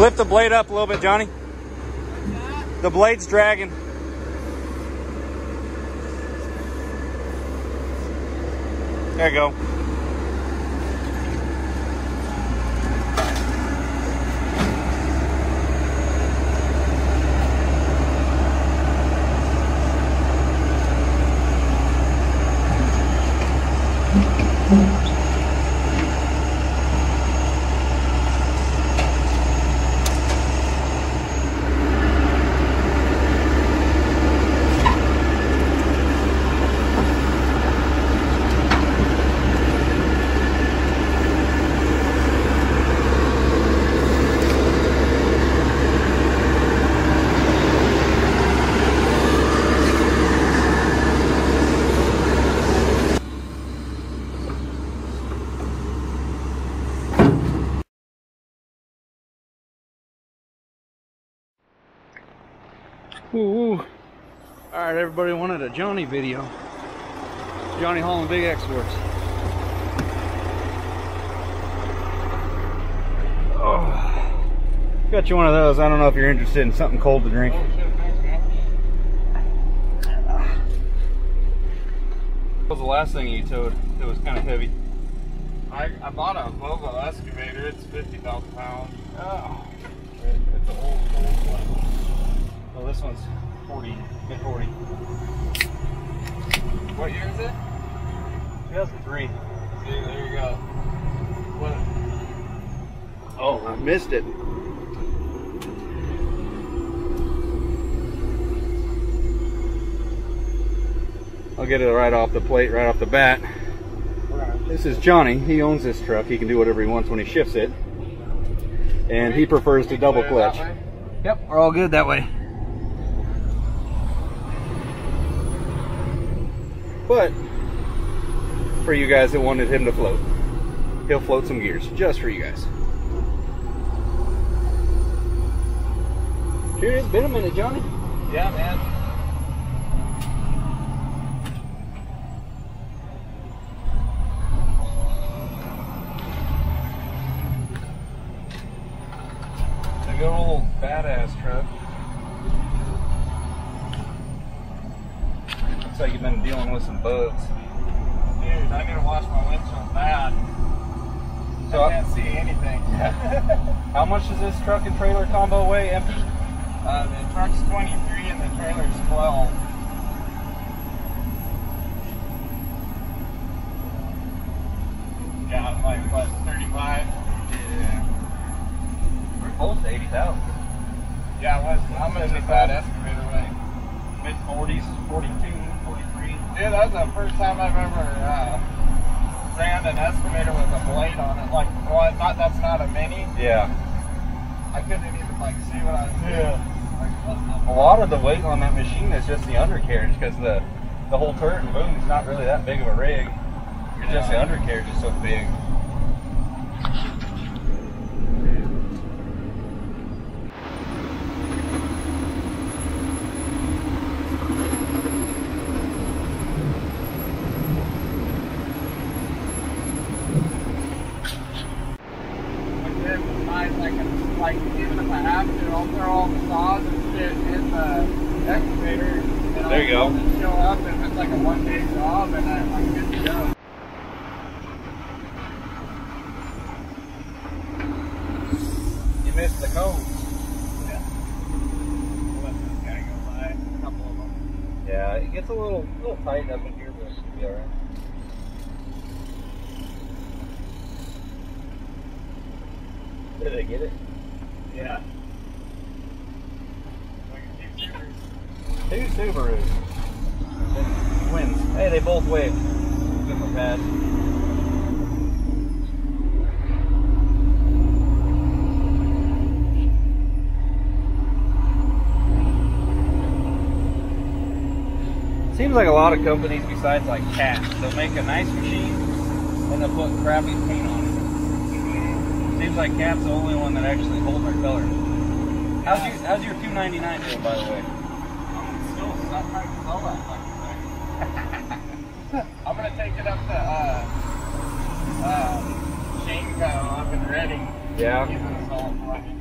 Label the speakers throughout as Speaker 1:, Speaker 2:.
Speaker 1: Lift the blade up a little bit, Johnny. The blade's dragging. There you go. Ooh. Alright, everybody wanted a Johnny video. Johnny hauling big exports. Oh. Got you one of those. I don't know if you're interested in something cold to drink. What was the last thing you towed? It was kind of heavy.
Speaker 2: I bought a Volvo excavator. It's 50,000 pounds.
Speaker 1: Oh.
Speaker 2: It's an old one.
Speaker 1: Well, this one's 40, mid 40.
Speaker 2: What year is it?
Speaker 1: 2003.
Speaker 2: See, there you go. What?
Speaker 1: Oh, I missed it. I'll get it right off the plate, right off the bat. This is Johnny. He owns this truck. He can do whatever he wants when he shifts it. And he prefers to double clutch. Yep, we're all good that way. But for you guys that wanted him to float, he'll float some gears just for you guys. Sure, it's been a minute, Johnny.
Speaker 2: Yeah, man.
Speaker 1: A good old badass truck. Looks like you've been dealing with some bugs.
Speaker 2: Dude, I need to wash my windshield bad.
Speaker 1: So
Speaker 2: I can't see anything.
Speaker 1: How much does this truck and trailer combo weigh empty?
Speaker 2: The truck's 23 and the trailer's 12. Yeah, like what, 35?
Speaker 1: Yeah. We're close to 80,000.
Speaker 2: Yeah, how much does that excavator weigh?
Speaker 1: Mid 40s, 42, 43.
Speaker 2: Dude, that's the first time I've ever ran an excavator with a blade on it. Like, well, that's not a mini.
Speaker 1: Yeah.
Speaker 2: I couldn't even like see what I was doing. Like,
Speaker 1: a lot of the weight on that machine is just the undercarriage, because the whole turret and boom is not really that big of a rig. It's just the undercarriage is so big.
Speaker 2: Like, even if I have to, I'll throw all the saws and shit in the excavator. And
Speaker 1: There you go.
Speaker 2: I'll just show up if it's like a one-day job, and I'm good to go.
Speaker 1: You missed the code.
Speaker 2: Yeah. I'll let this guy go by. A couple of them.
Speaker 1: Yeah, it gets a little tight up in here, but it should be alright. Did they get it?
Speaker 2: Yeah.
Speaker 1: Two Subarus. Twins. Hey, they both wave. Give them a pad. Seems like a lot of companies besides like Cat, they'll make a nice machine and they'll put crappy paint on it. Seems like Cat's the only one that actually holds their color. How's your 299 doing, by the way?
Speaker 2: I'm still not trying to sell that fucking thing. I'm gonna take it up to Shane Co up in Reading.
Speaker 1: Yeah.
Speaker 2: He's gonna sell it for me.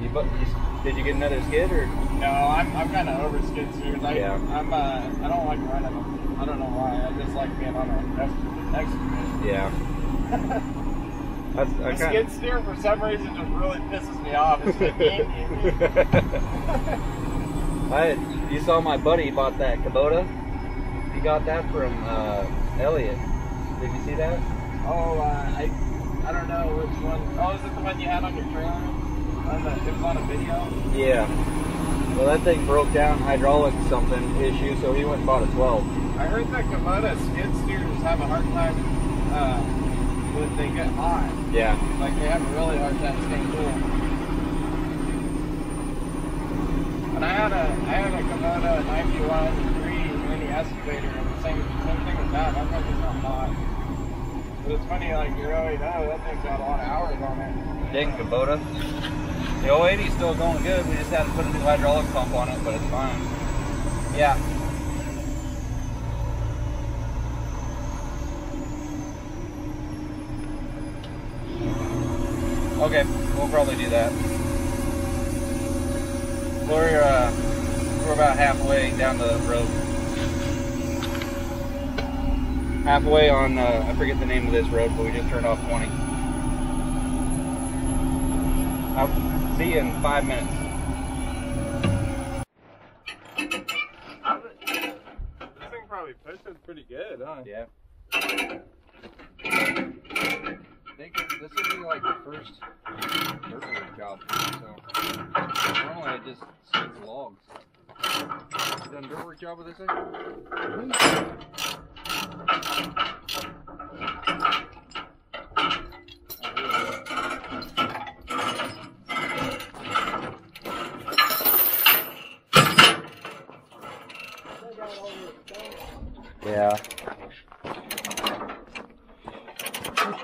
Speaker 1: Did you get another skid or?
Speaker 2: No, I'm kind of over skid steers. I don't like running them. I don't know why. I just like being on an excavator.
Speaker 1: Yeah.
Speaker 2: The skid steer for some reason just really pisses me off. It's just
Speaker 1: You saw my buddy bought that Kubota. He got that from Elliot. Did you see that?
Speaker 2: Oh, I don't know which one. Oh, is it the one you had on your trailer? It was on a video?
Speaker 1: Yeah. Well, that thing broke down, hydraulic something issue, so he went and bought a 12.
Speaker 2: I heard that Kubota skid steers have a hard time when they get hot.
Speaker 1: Yeah.
Speaker 2: Like they have a really hard time staying cool. And I had a Kubota 91.3 mini excavator, and the same thing with that. That thing was not hot. But it's funny, like you really know that thing's got a lot of hours on it.
Speaker 1: Dang Kubota. The 080 is still going good. We just had to put a new hydraulic pump on it, but it's fine. Yeah. Okay, we'll probably do that. We're about halfway down the road. Halfway on, I forget the name of this road, but we just turned off 20. I'll see you in 5 minutes.
Speaker 2: This thing probably pushes pretty good, huh?
Speaker 1: Yeah. I think this would be like the first dirt work job, so normally I just stick logs. You done dirt work job with this thing? Yeah.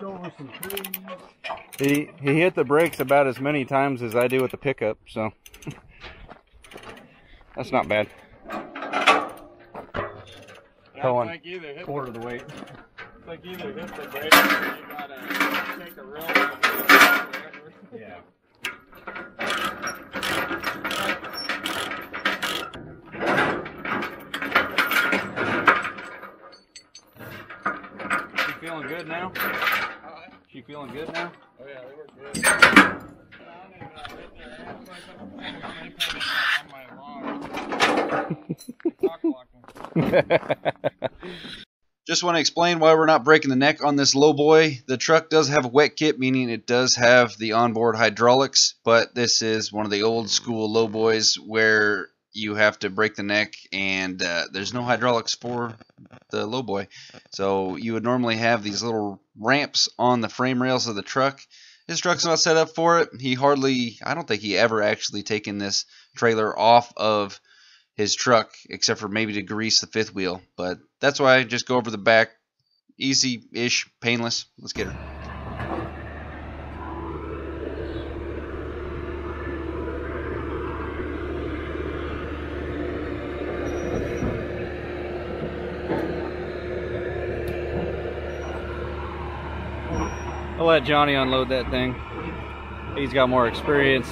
Speaker 3: Over some trees.
Speaker 1: He hit the brakes about as many times as I do with the pickup, so that's not bad.
Speaker 2: Yeah, it's like either hit
Speaker 1: quarter the weight.
Speaker 2: It's like either hit the brakes or you gotta take a real
Speaker 1: Yeah. Feeling good now? She feeling good now?
Speaker 2: Oh yeah, they were good.
Speaker 4: Just want to explain why we're not breaking the neck on this lowboy. The truck does have a wet kit, meaning it does have the onboard hydraulics, but this is one of the old school lowboys where you have to break the neck, and there's no hydraulics for the lowboy. So you would normally have these little ramps on the frame rails of the truck. His truck's not set up for it. I don't think he ever actually taken this trailer off of his truck, except for maybe to grease the fifth wheel. But that's why I just go over the back. Easy-ish, painless. Let's get her.
Speaker 1: I'll let Johnny unload that thing. He's got more experience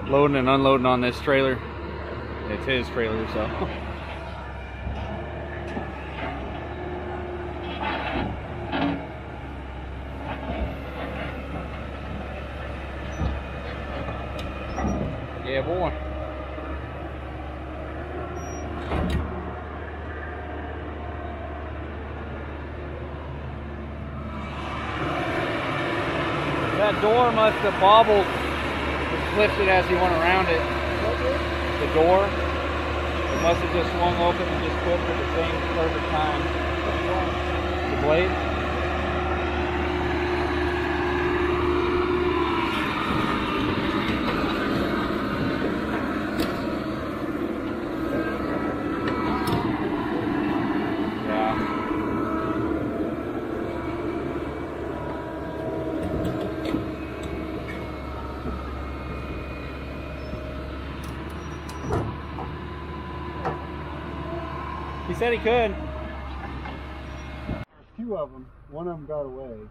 Speaker 1: loading and unloading on this trailer. It's his trailer, so. Yeah, boy. That door must have bobbled, lifted as he went around it. The door, it must have just swung open and just clipped at the same perfect time. The blade. He said he could.
Speaker 3: There's two of them. One of them got away.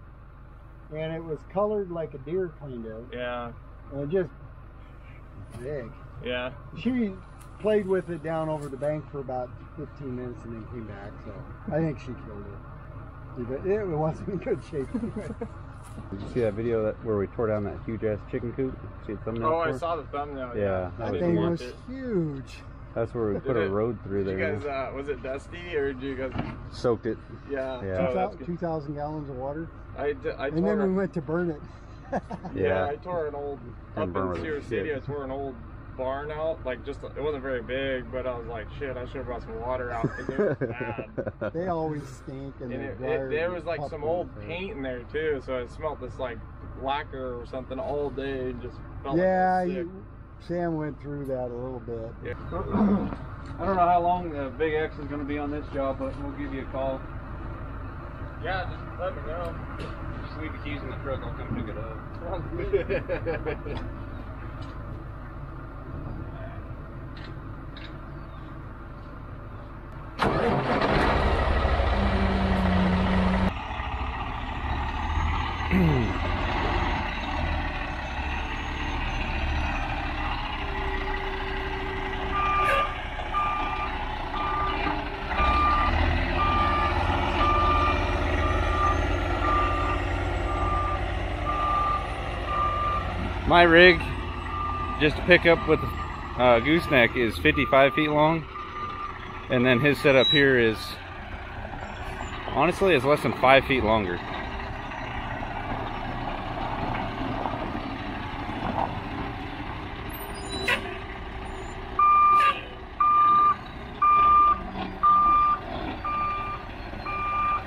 Speaker 3: And it was colored like a deer kind of.
Speaker 2: Yeah.
Speaker 3: And it just big.
Speaker 2: Yeah.
Speaker 3: She played with it down over the bank for about 15 minutes and then came back, so I think she killed it. It wasn't in good shape.
Speaker 5: Did you see that video where we tore down that huge ass chicken coop? See the thumbnail?
Speaker 2: Oh, I saw the thumbnail.
Speaker 5: Yeah,
Speaker 3: that thing was huge.
Speaker 5: That's where we put a road through there.
Speaker 2: Did you guys, was it dusty or did you guys
Speaker 5: soaked it?
Speaker 2: Yeah.
Speaker 5: Yeah.
Speaker 3: 2,000 gallons of water.
Speaker 2: I
Speaker 3: and then we went to burn it.
Speaker 2: Yeah, I tore an old
Speaker 5: And
Speaker 2: up in Sears City. I tore an old barn out. Like just it wasn't very big, but I was like, shit, I should have brought some water out because it was bad.
Speaker 3: They always stink, and
Speaker 2: there was like some old paint in there too, so it smelled this like lacquer or something all day and just felt like sick.
Speaker 3: Sam went through that a little bit.
Speaker 2: Yeah.
Speaker 1: I don't know how long the Big X is going to be on this job, but we'll give you a call.
Speaker 2: Yeah, just let me know.
Speaker 1: Just leave the keys in the truck, I'll come pick it up. My rig, just to pick up with gooseneck, is 55 feet long, and then his setup here is, honestly, is less than 5 feet longer.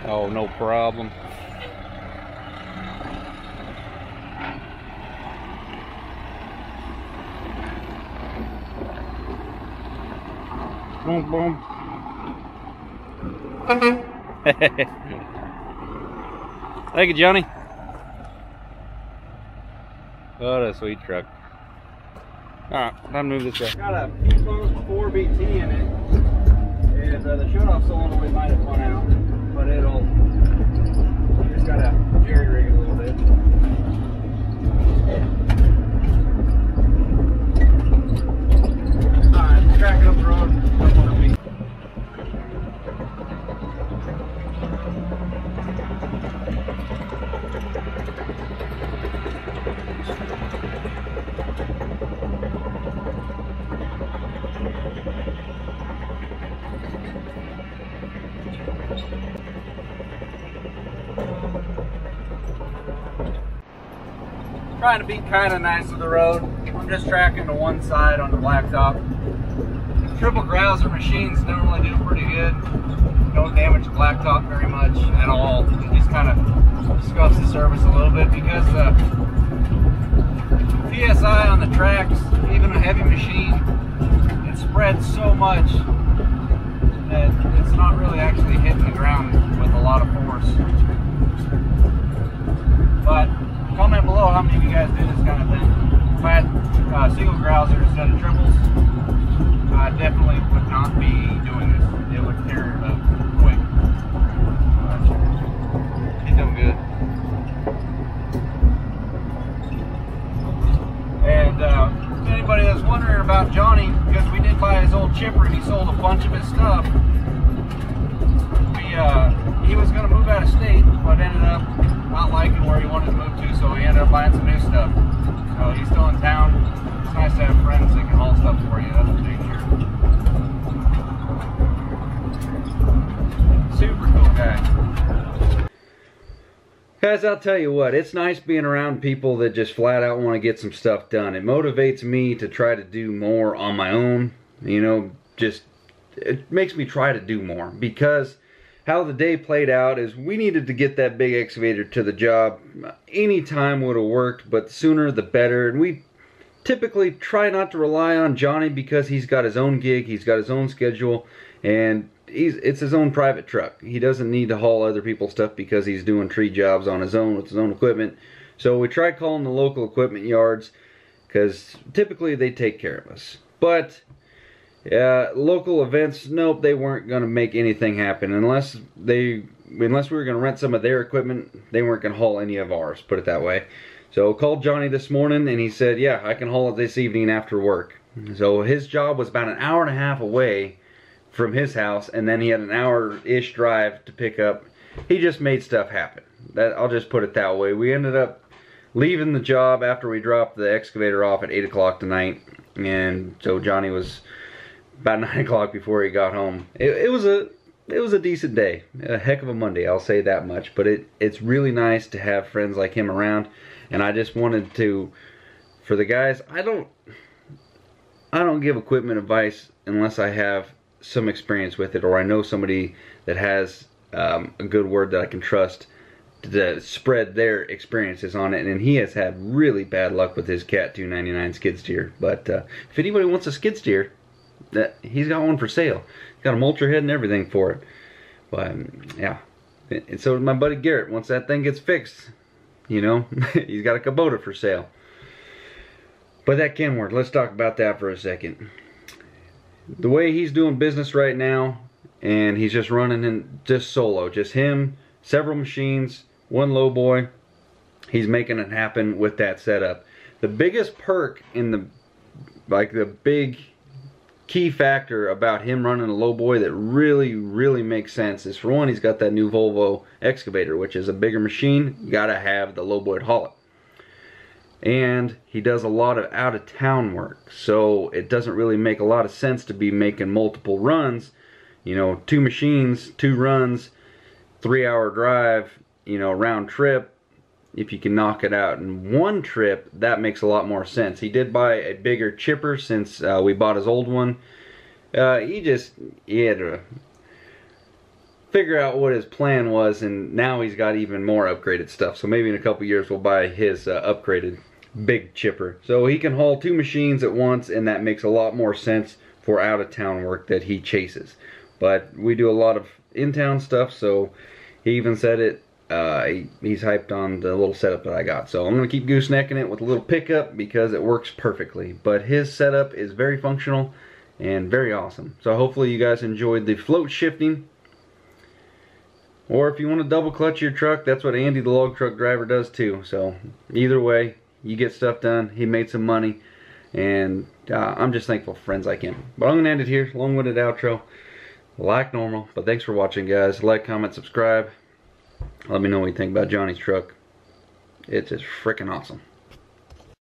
Speaker 1: Oh, no problem. Boom, boom. Thank you, Johnny. What a sweet truck. Alright, time to move this guy. Got a Fusebo's 4BT in it. And the shutoff solenoid might have gone out, but it'll, you just gotta jerry rig it a little bit. Alright, tracking up the road. Trying to be kind of nice with the road. I'm just tracking to one side on the blacktop. Triple grouser machines normally do pretty good. Don't damage the blacktop very much at all. It just kind of scuffs the surface a little bit because the PSI on the tracks, even a heavy machine, it spreads so much that it's not really actually hitting the ground with a lot of force. But comment below how many of you guys do this kind of thing. If I had single grouser instead of triples, I definitely would not be doing this. It would tear it up quick. He's doing good. And if anybody that's wondering about Johnny, because we did buy his old chipper and he sold a bunch of his stuff, he was going to move out of state, but ended up not liking where he wanted to move to, so he ended up buying some new stuff. So he's still in town. It's nice to have friends that can haul stuff for you. That's for sure. Super cool guy. Guys, I'll tell you what, it's nice being around people that just flat out want to get some stuff done. It motivates me to try to do more on my own. You know, just, it makes me try to do more, because how the day played out is we needed to get that big excavator to the job. Any time would have worked, but the sooner the better. And we typically try not to rely on Johnny because he's got his own gig, he's got his own schedule, and it's his own private truck. He doesn't need to haul other people's stuff because he's doing tree jobs on his own with his own equipment. So we tried calling the local equipment yards because typically they take care of us. But local events, nope, they weren't going to make anything happen unless they
Speaker 4: unless we were going to rent some of their equipment, they weren't going to haul any of ours, put it that way. So called Johnny this morning and he said, yeah, I can haul it this evening after work. So his job was about an hour and a half away from his house, and then he had an hour-ish drive to pick up. He just made stuff happen. I'll just put it that way. We ended up leaving the job after we dropped the excavator off at 8 o'clock tonight, and so Johnny was about 9 o'clock before he got home. It was a decent day, a heck of a Monday, I'll say that much. But it's really nice to have friends like him around, and I just wanted to, for the guys, I don't give equipment advice unless I have some experience with it, or I know somebody that has a good word that I can trust to spread their experiences on it. And he has had really bad luck with his Cat 299 skid steer. But if anybody wants a skid steer, he's got one for sale. He's got a mulcher head and everything for it. But yeah, and so my buddy Garrett, once that thing gets fixed, you know, he's got a Kubota for sale. But that Kenworth, let's talk about that for a second. The way he's doing business right now, and he's just running in just solo, just him, several machines, one lowboy. He's making it happen with that setup. The biggest perk in the big key factor about him running a lowboy that really makes sense is, for one, he's got that new Volvo excavator, which is a bigger machine. You gotta have the lowboy to haul it. And he does a lot of out-of-town work, so it doesn't really make a lot of sense to be making multiple runs. You know, 2 machines, 2 runs, 3-hour drive, you know, round trip. If you can knock it out in one trip, that makes a lot more sense. He did buy a bigger chipper since we bought his old one. He had to figure out what his plan was, and now he's got even more upgraded stuff. So maybe in a couple years we'll buy his upgraded big chipper. So he can haul 2 machines at once, and that makes a lot more sense for out-of-town work that he chases. But we do a lot of in-town stuff, so he even said it. He's hyped on the little setup that I got. So I'm going to keep goosenecking it with a little pickup because it works perfectly. But his setup is very functional and very awesome. So hopefully you guys enjoyed the float shifting. Or if you want to double clutch your truck, that's what Andy the log truck driver does too. So either way, you get stuff done. He made some money, and I'm just thankful for friends like him. But I'm going to end it here. Long-winded outro like normal. But thanks for watching, guys. Like, comment, subscribe. Let me know what you think about Johnny's truck. It's just freaking awesome.